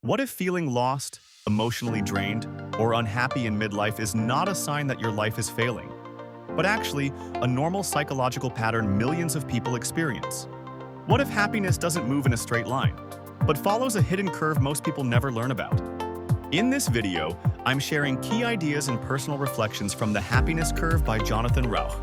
What if feeling lost, emotionally drained, or unhappy in midlife is not a sign that your life is failing, but actually a normal psychological pattern millions of people experience? What if happiness doesn't move in a straight line, but follows a hidden curve most people never learn about? In this video, I'm sharing key ideas and personal reflections from The Happiness Curve by Jonathan Rauch.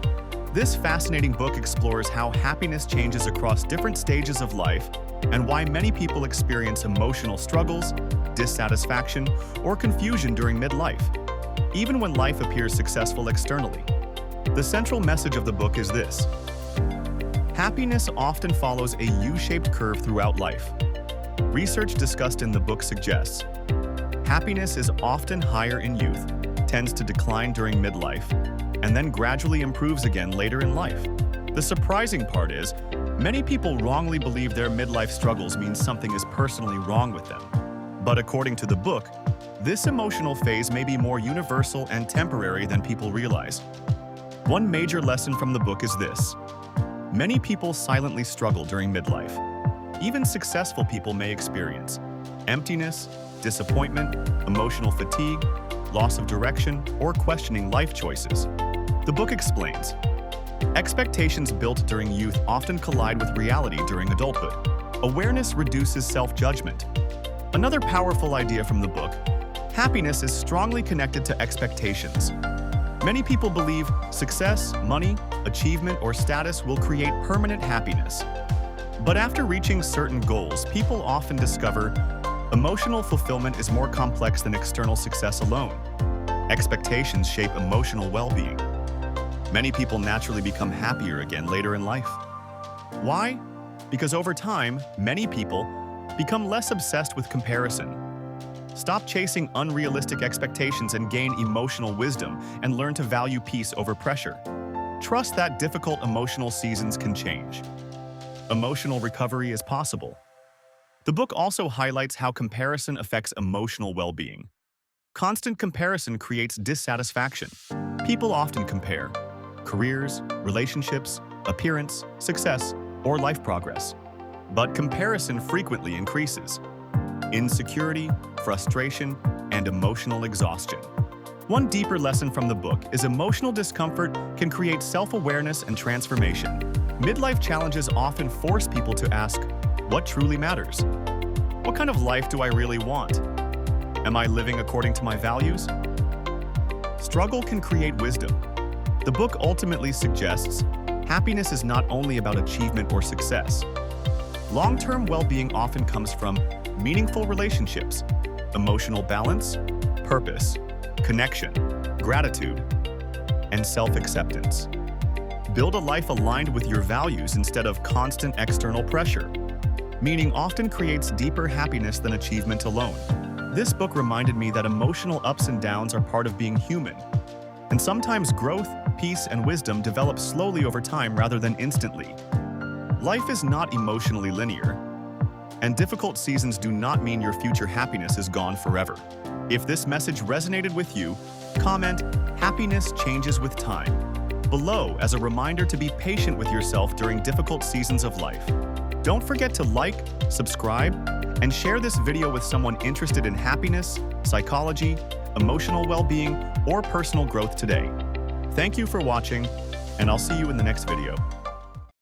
This fascinating book explores how happiness changes across different stages of life and why many people experience emotional struggles, dissatisfaction, or confusion during midlife, even when life appears successful externally. The central message of the book is this: happiness often follows a U-shaped curve throughout life. Research discussed in the book suggests happiness is often higher in youth, tends to decline during midlife, and then gradually improves again later in life. The surprising part is, many people wrongly believe their midlife struggles mean something is personally wrong with them. But according to the book, this emotional phase may be more universal and temporary than people realize. One major lesson from the book is this: many people silently struggle during midlife. Even successful people may experience emptiness, disappointment, emotional fatigue, loss of direction, or questioning life choices. The book explains, expectations built during youth often collide with reality during adulthood. Awareness reduces self-judgment. Another powerful idea from the book: happiness is strongly connected to expectations. Many people believe success, money, achievement, or status will create permanent happiness. But after reaching certain goals, people often discover emotional fulfillment is more complex than external success alone. Expectations shape emotional well-being. Many people naturally become happier again later in life. Why? Because over time, many people become less obsessed with comparison. Stop chasing unrealistic expectations and gain emotional wisdom, and learn to value peace over pressure. Trust that difficult emotional seasons can change. Emotional recovery is possible. The book also highlights how comparison affects emotional well-being. Constant comparison creates dissatisfaction. People often compare careers, relationships, appearance, success, or life progress. But comparison frequently increases insecurity, frustration, and emotional exhaustion. One deeper lesson from the book is emotional discomfort can create self-awareness and transformation. Midlife challenges often force people to ask, what truly matters? What kind of life do I really want? Am I living according to my values? Struggle can create wisdom. The book ultimately suggests happiness is not only about achievement or success. Long-term well-being often comes from meaningful relationships, emotional balance, purpose, connection, gratitude, and self-acceptance. Build a life aligned with your values instead of constant external pressure. Meaning often creates deeper happiness than achievement alone. This book reminded me that emotional ups and downs are part of being human. And sometimes growth, peace, and wisdom develop slowly over time rather than instantly. Life is not emotionally linear, and difficult seasons do not mean your future happiness is gone forever. If this message resonated with you, comment "Happiness changes with time" below as a reminder to be patient with yourself during difficult seasons of life. Don't forget to like, subscribe, and share this video with someone interested in happiness, psychology, emotional well-being, or personal growth today. Thank you for watching, and I'll see you in the next video.